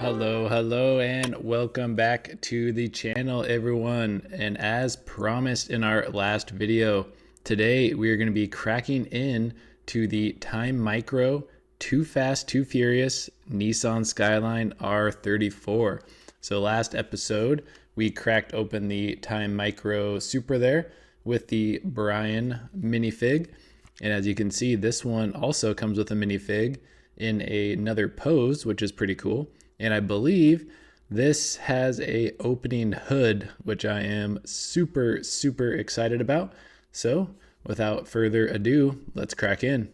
Hello, and welcome back to the channel, everyone. And as promised in our last video, today we are going to be cracking in to the Time Micro Too Fast, Too Furious Nissan Skyline R34. So last episode, we cracked open the Time Micro Supra there with the Brian minifig. And as you can see, this one also comes with a minifig in another pose, which is pretty cool. And I believe this has a opening hood, which I am super excited about. So without further ado, let's crack in.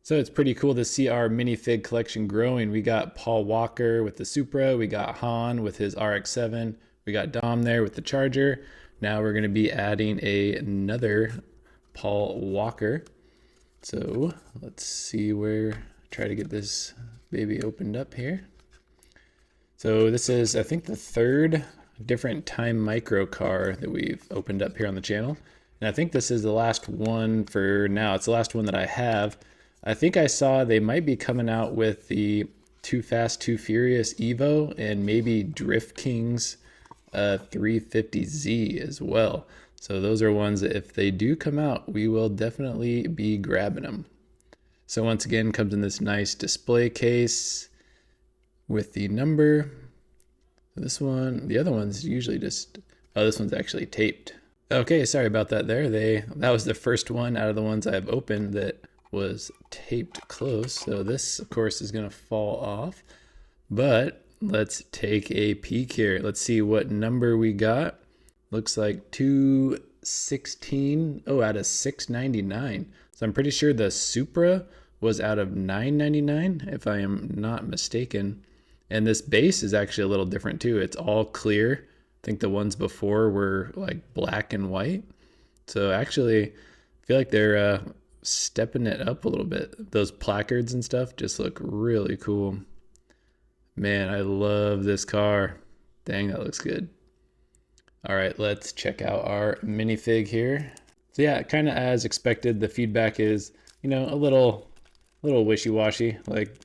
So it's pretty cool to see our minifig collection growing. We got Paul Walker with the Supra, we got Han with his RX-7, we got Dom there with the Charger. Now we're gonna be adding another Paul Walker. So let's see try to get this baby opened up here. So this is, I think, the third different Time Micro car that we've opened up here on the channel. And I think this is the last one for now. It's the last one that I have. I think I saw they might be coming out with the Too Fast, Too Furious Evo and maybe Drift King's 350Z as well. So those are ones that if they do come out, we will definitely be grabbing them. So once again, comes in this nice display case with the number. This one, the other one's usually just, oh, this one's actually taped. Okay, sorry about that there. That was the first one out of the ones I've opened that was taped close. So this, of course, is gonna fall off. But let's take a peek here. Let's see what number we got. Looks like 216, out of 699. So I'm pretty sure the Supra was out of 999, if I am not mistaken. And this base is actually a little different too. It's all clear. I think the ones before were like black and white. So actually, I feel like they're stepping it up a little bit. Those placards and stuff just look really cool. Man, I love this car. Dang, that looks good. All right, let's check out our minifig here. So yeah, kind of as expected, the feedback is, a little wishy-washy. Like,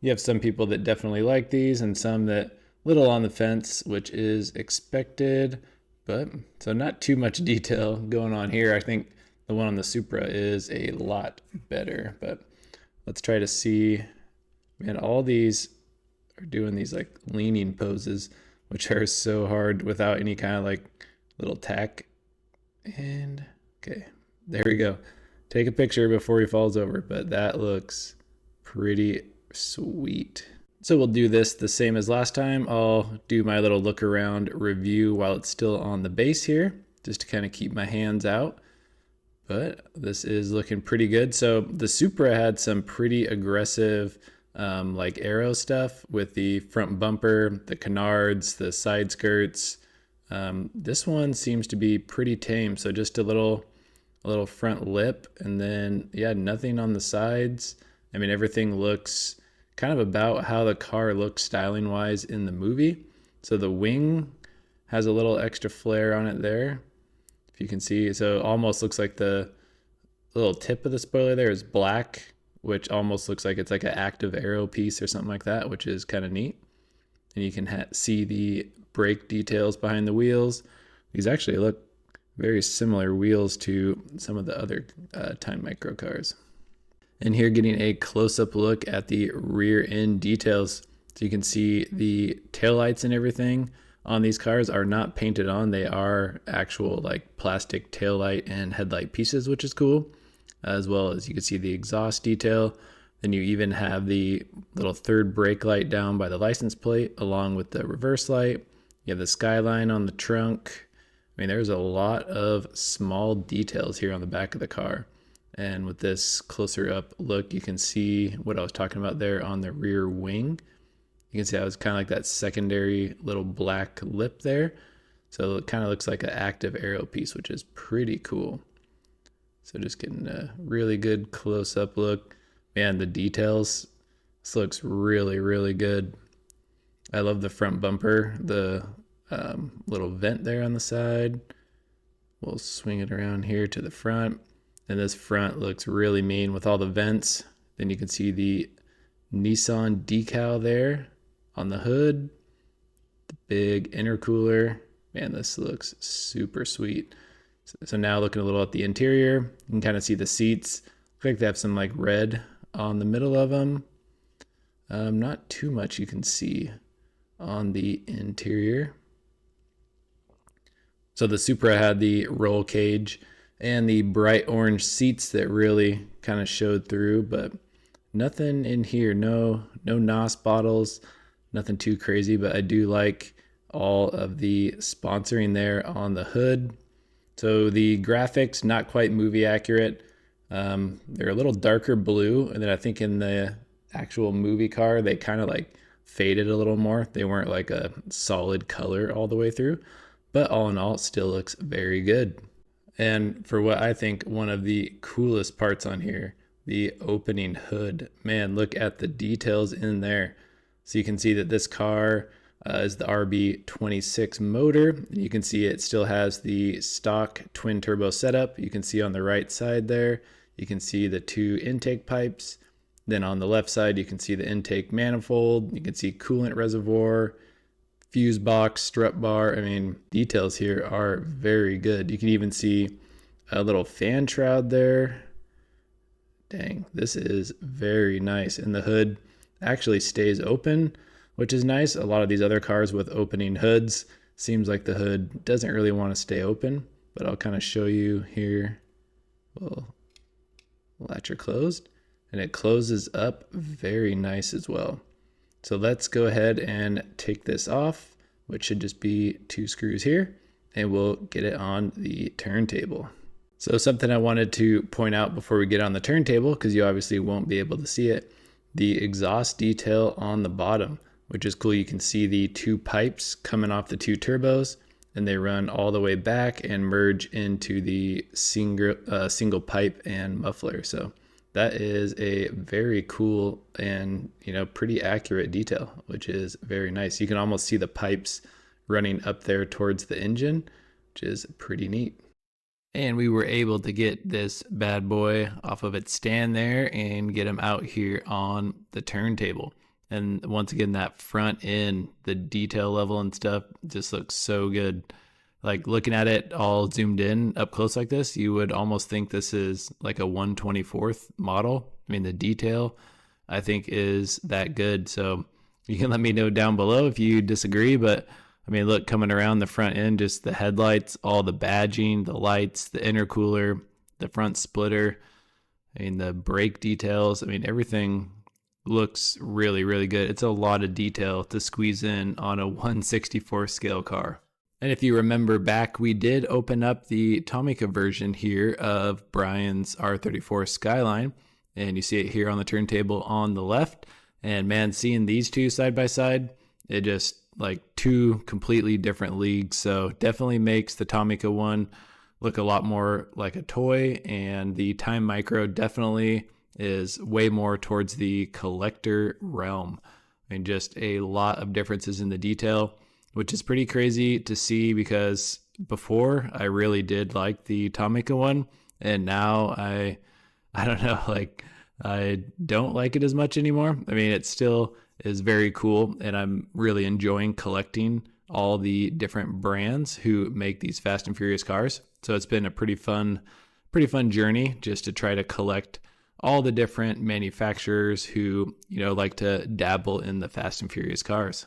you have some people that definitely like these and some that little on the fence, which is expected, but so not too much detail going on here. I think the one on the Supra is a lot better, but let's try to see. Man, all these are doing these like leaning poses, which are so hard without any kind of like little tack. And okay, there we go. Take a picture before he falls over, but that looks pretty sweet. So we'll do this the same as last time. I'll do my little look around review while it's still on the base here, just to kind of keep my hands out. But this is looking pretty good. So the Supra had some pretty aggressive like aero stuff with the front bumper, the canards, the side skirts. This one seems to be pretty tame. So just a little front lip, and then yeah, nothing on the sides. I mean, everything looks kind of about how the car looks styling wise in the movie. So the wing has a little extra flare on it there, if you can see. So it almost looks like the little tip of the spoiler there is black, which almost looks like it's like an active aero piece or something like that, which is kind of neat. And you can see the brake details behind the wheels. These actually look very similar wheels to some of the other Time Micro cars. And here getting a close-up look at the rear end details. So you can see the taillights and everything on these cars are not painted on. They are actual like plastic taillight and headlight pieces, which is cool. As well as you can see the exhaust detail. Then you even have the little third brake light down by the license plate along with the reverse light. You have the Skyline on the trunk. I mean, there's a lot of small details here on the back of the car. And with this closer up look, you can see what I was talking about there on the rear wing. You can see how it's kind of like that secondary little black lip there. So it kind of looks like an active aero piece, which is pretty cool. So just getting a really good close up look. Man, the details, this looks really good. I love the front bumper, the little vent there on the side. We'll swing it around here to the front. And this front looks really mean with all the vents. Then you can see the Nissan decal there on the hood, the big intercooler. Man, this looks super sweet. So now looking a little at the interior, you can kind of see the seats. Look like they have some like red on the middle of them. Not too much you can see on the interior. So the Supra had the roll cage and the bright orange seats that really kind of showed through, but nothing in here. No NOS bottles, nothing too crazy, but I do like all of the sponsoring there on the hood. So the graphics, not quite movie accurate. They're a little darker blue, and then I think in the actual movie car, they kind of like faded a little more. They weren't like a solid color all the way through, but all in all, it still looks very good. And for what I think one of the coolest parts on here, the opening hood. Man, look at the details in there. So you can see that this car is the RB26 motor. You can see it still has the stock twin turbo setup. You can see on the right side there, you can see the 2 intake pipes. Then on the left side, you can see the intake manifold. You can see coolant reservoir, fuse box, strut bar. I mean, details here are very good. You can even see a little fan shroud there. Dang, this is very nice. And the hood actually stays open, which is nice. A lot of these other cars with opening hoods, seems like the hood doesn't really want to stay open, but I'll kind of show you here. Well, latch are closed, and it closes up very nice as well. So let's go ahead and take this off, which should just be 2 screws here, and we'll get it on the turntable. So something I wanted to point out before we get on the turntable, because you obviously won't be able to see it, the exhaust detail on the bottom, which is cool. You can see the 2 pipes coming off the 2 turbos, and they run all the way back and merge into the single pipe and muffler. So that is a very cool and pretty accurate detail, which is very nice. You can almost see the pipes running up there towards the engine, which is pretty neat. And we were able to get this bad boy off of its stand there and get him out here on the turntable. And once again, that front end, the detail level and stuff just looks so good. Like looking at it all zoomed in up close like this, you would almost think this is like a 1/24th model. I mean, the detail I think is that good. So you can let me know down below if you disagree, but I mean, look, coming around the front end, just the headlights, all the badging, the lights, the intercooler, the front splitter, I mean, the brake details. I mean, everything looks really, really good. It's a lot of detail to squeeze in on a 1/64 scale car. And if you remember back, we did open up the Tomica version here of Brian's R34 Skyline, and you see it here on the turntable on the left. And man, seeing these two side by side, it just like 2 completely different leagues. So definitely makes the Tomica one look a lot more like a toy, and the Time Micro definitely is way more towards the collector realm. I mean, just a lot of differences in the detail, which is pretty crazy to see, because before I really did like the Tomica one, and now I don't know, like I don't like it as much anymore. I mean, it still is very cool, and I'm really enjoying collecting all the different brands who make these Fast and Furious cars. So it's been a pretty fun journey just to try to collect all the different manufacturers who, like to dabble in the Fast and Furious cars.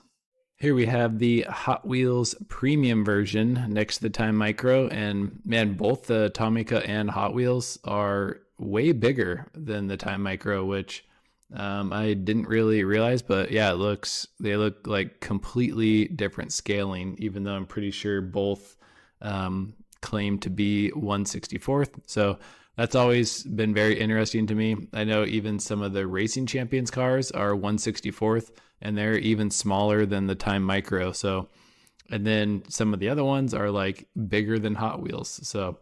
Here we have the Hot Wheels premium version next to the Time Micro, and man, both the Tomica and Hot Wheels are way bigger than the Time Micro, which I didn't really realize, but yeah, they look like completely different scaling, even though I'm pretty sure both claim to be 1/64th. So that's always been very interesting to me. I know even some of the Racing Champions cars are 1/64th, and they're even smaller than the Time Micro. So, and then some of the other ones are like bigger than Hot Wheels. So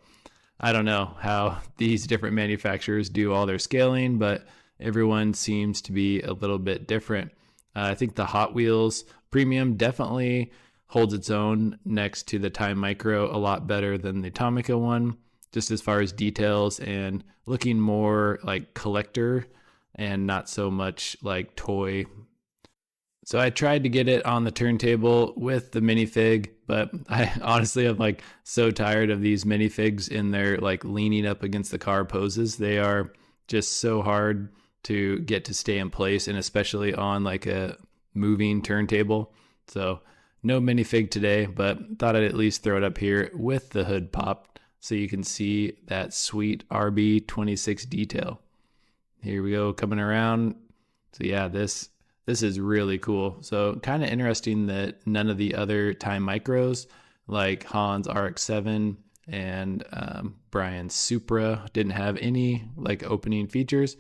I don't know how these different manufacturers do all their scaling, but everyone seems to be a little bit different. I think the Hot Wheels Premium definitely holds its own next to the Time Micro a lot better than the Tomica one, just as far as details and looking more like collector and not so much like toy. So I tried to get it on the turntable with the minifig, but I honestly am like so tired of these minifigs in their like leaning up against the car poses. They are just so hard to get to stay in place, and especially on like a moving turntable. So no minifig today, but thought I'd at least throw it up here with the hood popped so you can see that sweet RB26 detail. Here we go, coming around. So yeah, this is really cool. So kind of interesting that none of the other Time Micros like Han's RX-7 and Brian's Supra didn't have any like opening features.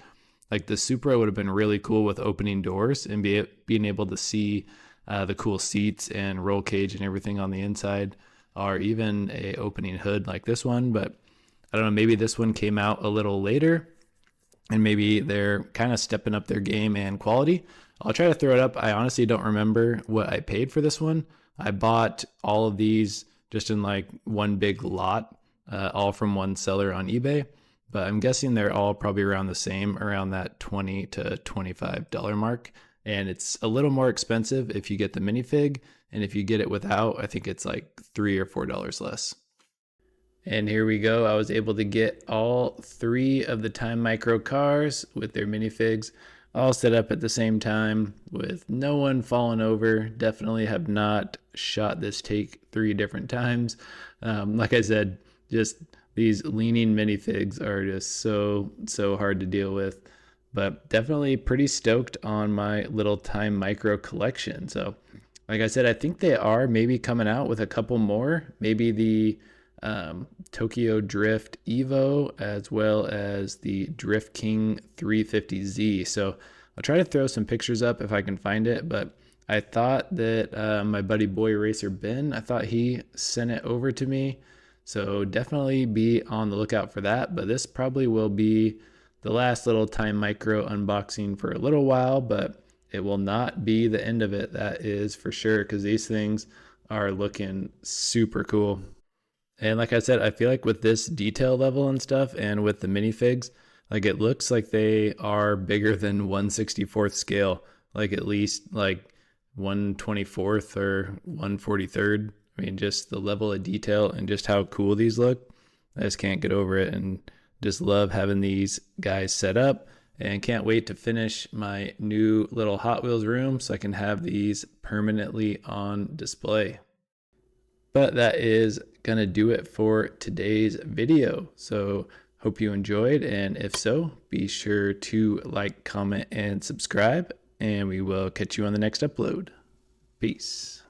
Like the Supra would have been really cool with opening doors and being able to see the cool seats and roll cage and everything on the inside, or even a opening hood like this one. But I don't know, maybe this one came out a little later and maybe they're kind of stepping up their game and quality. I'll try to throw it up. I honestly don't remember what I paid for this one. I bought all of these just in like one big lot, all from one seller on eBay. But I'm guessing they're all probably around the same, around that $20 to $25 mark. And it's a little more expensive if you get the minifig. And if you get it without, I think it's like $3 or $4 less. And here we go. I was able to get all three of the Time Micro cars with their minifigs all set up at the same time with no one falling over. Definitely have not shot this take 3 different times. Like I said, just these leaning minifigs are just so hard to deal with. But definitely pretty stoked on my little Time Micro collection. So like I said, I think they are maybe coming out with a couple more. Maybe the Tokyo Drift Evo, as well as the Drift King 350Z. So I'll try to throw some pictures up if I can find it, but I thought that my buddy Boy Racer Ben, I thought he sent it over to me. So definitely be on the lookout for that. But this probably will be the last little Time Micro unboxing for a little while, but it will not be the end of it. That is for sure, because these things are looking super cool. And like I said, I feel like with this detail level and stuff and with the minifigs, like it looks like they are bigger than 1/64th scale, like at least like 1/24th or 1/43rd. I mean, just the level of detail and just how cool these look. I just can't get over it, and just love having these guys set up, and can't wait to finish my new little Hot Wheels room so I can have these permanently on display. But that is going to do it for today's video. So hope you enjoyed, and if so, be sure to like, comment, and subscribe, and we will catch you on the next upload. Peace.